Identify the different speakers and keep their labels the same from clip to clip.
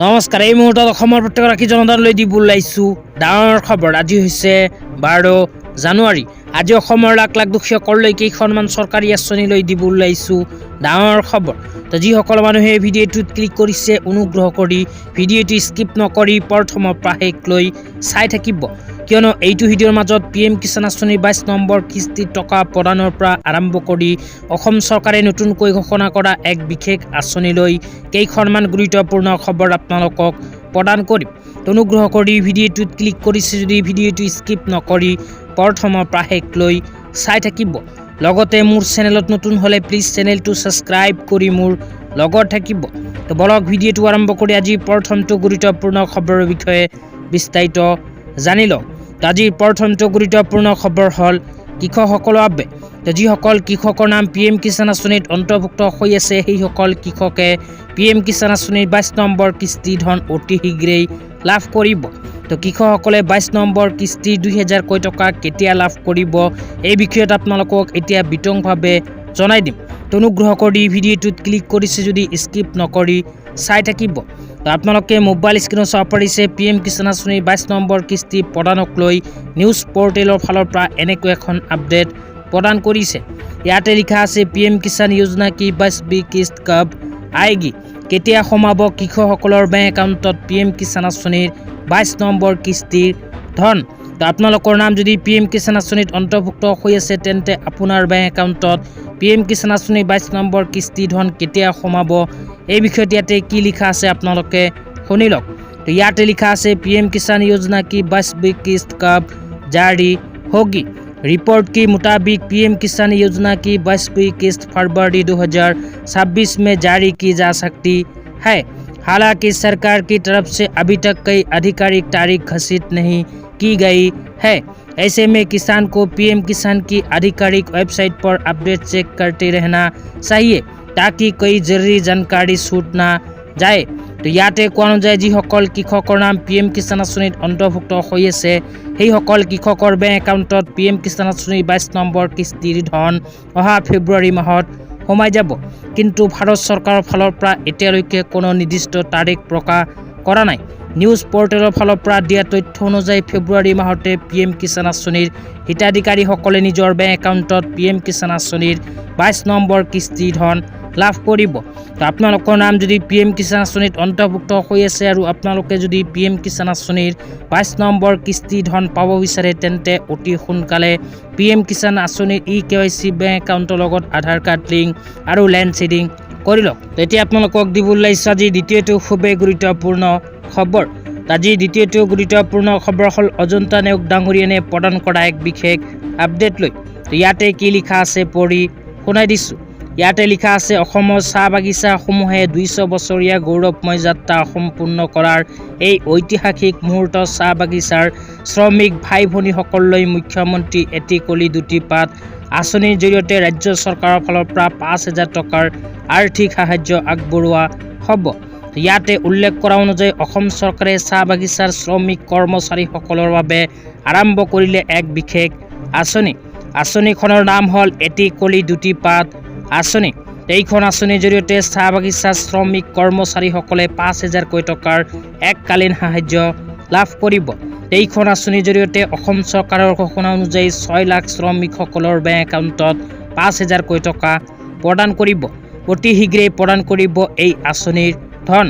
Speaker 1: নমস্কাৰ। এই মুহূৰ্তত অসমৰ প্ৰত্যেকগৰাকী জনতালৈ দিব ওলাইছোঁ ডাঙৰ খবৰ। আজি হৈছে 12 জানুৱাৰী। আজি অসমৰ লাখ লাখ দুখীয়াসকললৈ কেইখনমান চৰকাৰী আঁচনিলৈ দিব ওলাইছোঁ ডাঙৰ খবৰ। তো যিসকল মানুহে ভিডিঅ'টোত ক্লিক কৰিছে অনুগ্ৰহ কৰি ভিডিঅ'টো স্কিপ নকৰি প্ৰথমৰ পৰা শেষলৈ চাই থাকিব, কিয়নো এইটো ভিডিঅ'ৰ মাজত PM কিষাণ আঁচনিৰ 22 নম্বৰ কিস্তিৰ টকা প্ৰদানৰ পৰা আৰম্ভ কৰি অসম চৰকাৰে নতুনকৈ ঘোষণা কৰা এক বিশেষ আঁচনিলৈ কেইখনমান গুৰুত্বপূৰ্ণ খবৰ আপোনালোকক প্ৰদান কৰিম। অনুগ্ৰহ কৰি ভিডিঅ'টোত ক্লিক কৰিছে যদি ভিডিঅ'টো স্কিপ নকৰি প্ৰথমৰ পৰা শেষলৈ চাই থাকিব। লগতে মোৰ চেনেলত নতুন হ'লে প্লিজ চেনেলটো ছাবস্ক্ৰাইব কৰি মোৰ লগত থাকিব। তো বলক ভিডিঅ'টো আৰম্ভ কৰি আজি প্ৰথমটো গুৰুত্বপূৰ্ণ খবৰৰ বিষয়ে বিস্তাৰিত জানি লওঁ। আজিৰ প্ৰথমটো গুৰুত্বপূৰ্ণ খবৰ হ'ল কৃষকসকলৰ বাবে। তো যিসকল কৃষকৰ নাম PM কিষাণ আঁচনিত অন্তৰ্ভুক্ত হৈ আছে সেইসকল কৃষকে PM কিষাণ আঁচনিৰ 22 নম্বৰ কিস্তি ধন অতি শীঘ্ৰেই লাভ কৰিব। তো কৃষকসকলে 22 নম্বৰ কিস্তি 2000 টকা কেতিয়া লাভ কৰিব এই বিষয়ত আপোনালোকক এতিয়া বিতংভাৱে জনাই দিম। তো অনুগ্ৰহ কৰি ভিডিঅ'টোত ক্লিক কৰিছে যদি স্কিপ নকৰি চাই থাকিব। তো আপোনালোকে মোবাইল স্ক্ৰীনত চাব পাৰিছে PM কিষাণ আঁচনিৰ 22 নম্বৰ কিস্তি প্ৰদানক লৈ নিউজ পৰ্টেলৰ ফালৰ পৰা এনেকৈ এখন আপডেট প্ৰদান কৰিছে। ইয়াতে লিখা আছে PM কিষাণ যোজনা কি 22 কিস্ত কব আয়েগি। কেতিয়া সোমাব কৃষকসকলৰ বেংক একাউণ্টত PM কিষাণ আঁচনিৰ 22 নম্বৰ কিস্তিৰ ধন। তো আপোনালোকৰ নাম যদি PM কিষাণ আঁচনিত অন্তৰ্ভুক্ত হৈ আছে তেন্তে আপোনাৰ বেংক একাউণ্টত PM কিষাণ আঁচনিৰ 22 নম্বৰ কিস্তি ধন কেতিয়া সোমাব এই বিষয়ত ইয়াতে কি লিখা আছে আপোনালোকে শুনি লওক। তো ইয়াতে লিখা আছে PM किसान योजना की 22 किस्त कब जारी होगी। रिपोर्ट के मुताबिक PM किसान योजना की 22 किस्त फरवरी 2026 में जारी की जा सकती है। हालांकि सरकार की तरफ से अभी तक कोई आधिकारिक तारीख घोषित नहीं की गई है। ऐसे में किसान को PM किसान की आधिकारिक वेबसाइट पर अपडेट चेक करते रहना चाहिए ताकि कोई जरूरी जानकारी छूट ना যায়। তো ইয়াতে কোৱা অনুযায়ী যিসকল কৃষকৰ নাম PM কিষাণ আঁচনিত অন্তৰ্ভুক্ত হৈ আছে সেইসকল কৃষকৰ বেংক একাউণ্টত PM কিষাণ আঁচনিৰ 22 নম্বৰ কিস্তিৰ ধন অহা ফেব্ৰুৱাৰী মাহত সোমাই যাব। কিন্তু ভাৰত চৰকাৰৰ ফালৰ পৰা এতিয়ালৈকে কোনো নিৰ্দিষ্ট তাৰিখ প্ৰকাশ কৰা নাই। নিউজ পৰ্টেলৰ ফালৰ পৰা দিয়া তথ্য অনুযায়ী ফেব্ৰুৱাৰী মাহতে PM কিষাণ আঁচনিৰ হিতাধিকাৰীসকলে নিজৰ বেংক একাউণ্টত PM কিষাণ আঁচনিৰ 22 নম্বৰ কিস্তিৰ ধন লাভ কৰিব। তো আপোনালোকৰ নাম যদি PM কিষাণ আঁচনিত অন্তৰ্ভুক্ত হৈ আছে আৰু আপোনালোকে যদি PM কিষাণ আঁচনিৰ 22 নম্বৰ কিস্তি ধন পাব বিচাৰে তেন্তে অতি সোনকালে PM কিষাণ আঁচনিৰ KYC বেংক একাউণ্টৰ লগত আধাৰ কাৰ্ড লিংক আৰু লেণ্ড ছেডিং কৰি লওক। তো এতিয়া আপোনালোকক দিব ওলাইছোঁ আজি দ্বিতীয়টো খুবেই গুৰুত্বপূৰ্ণ খবৰ। আজি দ্বিতীয়টো গুৰুত্বপূৰ্ণ খবৰ হ'ল অজন্তা নেওগ ডাঙৰীয়ানে প্ৰদান কৰা এক বিশেষ আপডেট লৈ। তো ইয়াতে কি লিখা আছে পঢ়ি শুনাই দিছোঁ। ইয়াতে লিখা আছে অসমৰ চাহ বাগিচাসমূহে 200 বছৰীয়া গৌৰৱময় যাত্ৰা সম্পূৰ্ণ কৰাৰ এই ঐতিহাসিক মুহূৰ্তত চাহ বাগিচাৰ শ্ৰমিক ভাই ভনীসকললৈ মুখ্যমন্ত্ৰী এটি কলি দুটি পাত আঁচনিৰ জৰিয়তে ৰাজ্য চৰকাৰৰ ফালৰ পৰা 5000 টকাৰ আৰ্থিক সাহায্য আগবঢ়োৱা হ'ব। ইয়াতে উল্লেখ কৰা অনুযায়ী অসম চৰকাৰে চাহ বাগিচাৰ শ্ৰমিক কৰ্মচাৰীসকলৰ বাবে আৰম্ভ কৰিলে এক বিশেষ আঁচনি। আঁচনিখনৰ নাম হ'ল এটি কলি দুটি পাত আঁচনি। এইখন আঁচনিৰ জৰিয়তে চাহ বাগিচাৰ শ্ৰমিক কৰ্মচাৰীসকলে 5000 টকাৰ এককালীন সাহায্য লাভ কৰিব। এইখন আঁচনিৰ জৰিয়তে অসম চৰকাৰৰ ঘোষণা অনুযায়ী 6 লাখ শ্ৰমিকসকলৰ বেংক একাউণ্টত 5000 টকা প্ৰদান কৰিব। অতি শীঘ্ৰেই প্ৰদান কৰিব এই আঁচনিৰ ধন।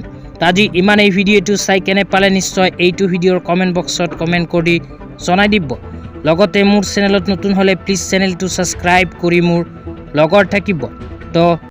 Speaker 1: আজি ইমানেই। ভিডিঅ'টো চাই কেনে পালে নিশ্চয় এইটো ভিডিঅ'ৰ কমেণ্ট বক্সত কমেণ্ট কৰি জনাই দিব। লগতে মোৰ চেনেলত নতুন হ'লে প্লিজ চেনেলটো ছাবস্ক্ৰাইব কৰি মোৰ লগত থাকিব। তো